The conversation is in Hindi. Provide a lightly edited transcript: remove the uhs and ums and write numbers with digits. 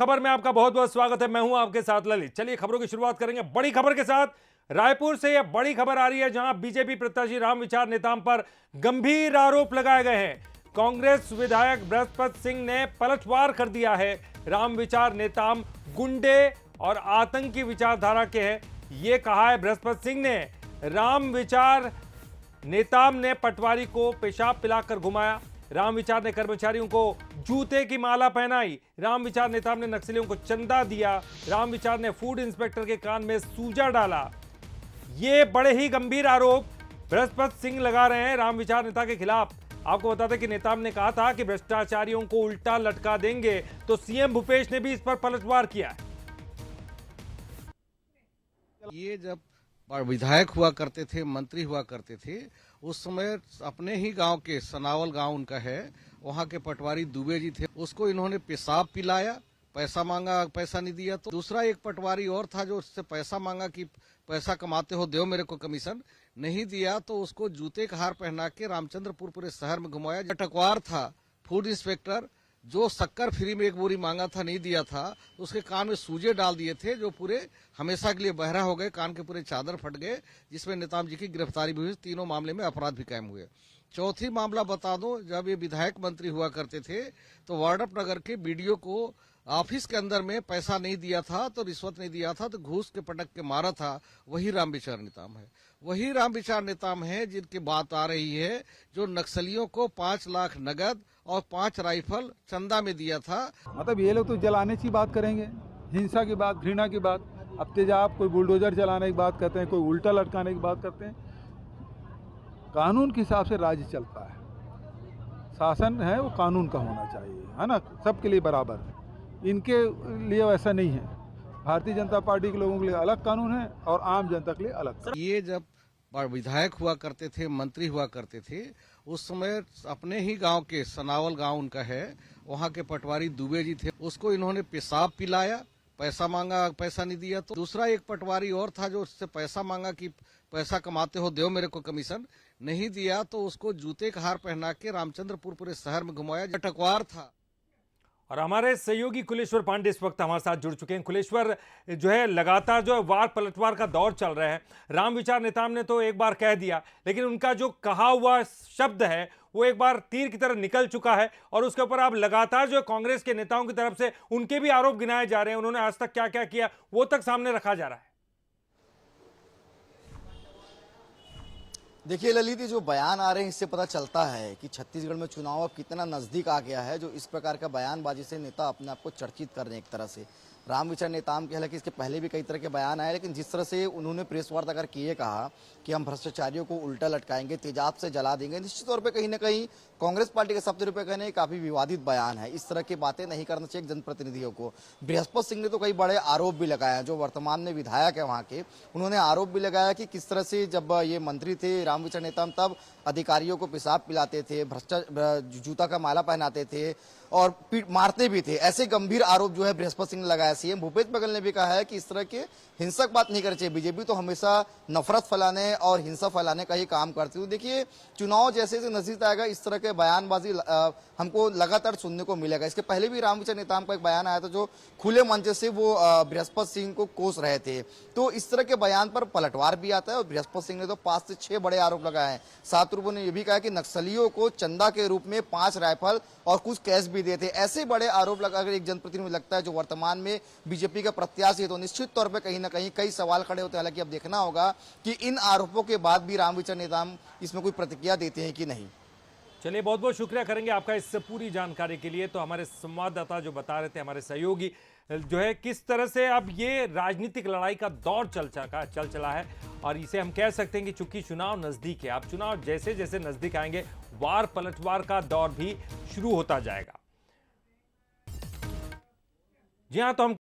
खबर में आपका बहुत बहुत स्वागत है। मैं हूं आपके साथ ललित। चलिए खबरों की शुरुआत करेंगे बड़ी खबर के साथ। रायपुर से यह बड़ी खबर आ रही है जहां बीजेपी प्रत्याशी रामविचार नेताम पर गंभीर आरोप लगाए गए हैं। कांग्रेस विधायक बृहस्पति सिंह ने पलटवार कर दिया है। रामविचार नेताम गुंडे और आतंकी विचारधारा के हैं, यह कहा है बृहस्पति सिंह ने। रामविचार नेताम ने पटवारी को पेशाब पिलाकर घुमाया। रामविचार ने कर्मचारियों को जूते की माला पहनाई। रामविचार नेताम ने नक्सलियों को चंदा दिया। रामविचार ने फूड इंस्पेक्टर के कान में सूजा डाला। ये बड़े ही गंभीर आरोप बृहस्पति सिंह लगा रहे हैं रामविचार नेता के खिलाफ। आपको बता दें कि नेताम ने कहा था कि भ्रष्टाचारियों को उल्टा लटका देंगे, तो सीएम भूपेश ने भी इस पर पलटवार किया है। ये जब विधायक हुआ करते थे, मंत्री हुआ करते थे, उस समय अपने ही गांव के सनावल गांव उनका है, वहां के पटवारी दुबे जी थे, उसको इन्होंने पेशाब पिलाया, पैसा मांगा, पैसा नहीं दिया। तो दूसरा एक पटवारी और था जो उससे पैसा मांगा कि पैसा कमाते हो, दो मेरे को कमीशन, नहीं दिया तो उसको जूते का हार पहना के रामचंद्रपुर पूरे शहर में घुमाया। अटकवार था फूड इंस्पेक्टर, जो शक्कर फ्री में एक बोरी मांगा था, नहीं दिया था, तो उसके कान में सूजे डाल दिए थे, जो पूरे हमेशा के लिए बहरा हो गए, कान के पूरे चादर फट गए, जिसमें नेताम जी की गिरफ्तारी भी हुई। तीनों मामले में अपराध भी कायम हुए। चौथी मामला बता दो, जब ये विधायक मंत्री हुआ करते थे तो वार्डप नगर के बीडीओ को ऑफिस के अंदर में पैसा नहीं दिया था, तो रिश्वत नहीं दिया था, तो घूस के पटक के मारा था। वही रामविचार नेताम है, वही रामविचार नेताम है जिनकी बात आ रही है, जो नक्सलियों को 5 लाख नगद और 5 राइफल चंदा में दिया था। मतलब ये लोग तो जलाने की बात करेंगे, हिंसा की बात, घृणा की बात, अब तेजाब, कोई बुलडोजर चलाने की बात करते हैं, कोई उल्टा लटकाने की बात करते हैं। कानून के हिसाब से राज्य चलता है, शासन है वो कानून का होना चाहिए, है ना, सबके लिए बराबर। इनके लिए वैसा नहीं है। भारतीय जनता पार्टी के लोगों के लिए अलग कानून है और आम जनता के लिए अलग। ये जब विधायक हुआ करते थे, मंत्री हुआ करते थे, उस समय अपने ही गांव के सनावल गांव उनका है, वहां के पटवारी दुबे जी थे, उसको इन्होंने पेशाब पिलाया, पैसा मांगा, पैसा नहीं दिया। तो दूसरा एक पटवारी और था जो उससे पैसा मांगा कि पैसा कमाते हो, दो मेरे को कमीशन, नहीं दिया तो उसको जूते का हार पहना के रामचंद्रपुर पूरे शहर में घुमाया। अटकवार था। और हमारे सहयोगी कुलेश्वर पांडे इस वक्त हमारे साथ जुड़ चुके हैं। कुलेश्वर, जो है लगातार जो है वार पलटवार का दौर चल रहा है। रामविचार नेताम ने तो एक बार कह दिया, लेकिन उनका जो कहा हुआ शब्द है वो एक बार तीर की तरह निकल चुका है, और उसके ऊपर आप लगातार जो कांग्रेस के नेताओं की तरफ से उनके भी आरोप गिनाए जा रहे हैं। उन्होंने आज तक क्या क्या किया वो तक सामने रखा जा रहा है। देखिए ललित, जो बयान आ रहे हैं इससे पता चलता है कि छत्तीसगढ़ में चुनाव अब कितना नजदीक आ गया है, जो इस प्रकार का बयानबाजी से नेता अपने आप को चर्चित कर रहे हैं एक तरह से। रामविचार नेताम के, हालांकि इसके पहले भी कई तरह के बयान आए, लेकिन जिस तरह से उन्होंने प्रेस वार्ता करके ये कहा कि हम भ्रष्टाचारियों को उल्टा लटकाएंगे, तेजाब से जला देंगे, निश्चित तौर पे कहीं ना कहीं कांग्रेस पार्टी के शब्द रूपये कहने काफी विवादित बयान है। इस तरह की बातें नहीं करना चाहिए जनप्रतिनिधियों को। बृहस्पति सिंह ने तो कई बड़े आरोप भी लगाया, जो वर्तमान में विधायक है वहां के, उन्होंने आरोप भी लगाया कि किस तरह से जब ये मंत्री थे रामविचार नेताम, तब अधिकारियों को पेशाब पिलाते थे, जूता का माला पहनाते थे और मारते भी थे। ऐसे गंभीर आरोप जो है बृहस्पति सिंह ने लगाया। सीएम भूपेश बघेल ने भी कहा है कि इस तरह के हिंसक बात नहीं करनी चाहिए। बीजेपी तो हमेशा नफरत फैलाने और हिंसा फैलाने का ही काम करती है। देखिए, चुनाव जैसे जैसे नजदीक आएगा इस तरह के बयानबाजी हमको लगातार सुनने को मिलेगा। इसके पहले भी रामविचार नेताम का एक बयान आया था, जो खुले मंच से वो बृहस्पति सिंह को कोस रहे थे। तो इस तरह के बयान पर पलटवार भी आता है, और बृहस्पति सिंह ने तो 5 से 6 बड़े आरोप लगाए हैं। साथ उन्होंने ये भी कहा कि नक्सलियों को चंदा के रूप में 5 राइफल और कुछ कैश भी दिए थे। ऐसे बड़े आरोप लगा, अगर एक जनप्रतिनिधि लगता है जो वर्तमान में बीजेपी का प्रत्याशी है, तो निश्चित तौर पर कहीं ना कहीं कई सवाल खड़े होते हैं। हालांकि अब देखना होगा कि इन आरोपों के बाद भी रामविचार नेताम इसमें कोई प्रतिक्रिया देते हैं कि नहीं। चलिए, बहुत बहुत शुक्रिया करेंगे आपका इस पूरी जानकारी के लिए। तो हमारे संवाददाता जो बता रहे थे, हमारे सहयोगी, जो है किस तरह से अब ये राजनीतिक लड़ाई का दौर चल चला है, और इसे हम कह सकते हैं कि चूंकि चुनाव नजदीक है, अब चुनाव जैसे जैसे नजदीक आएंगे वार पलटवार का दौर भी शुरू होता जाएगा। जी हाँ, तो हम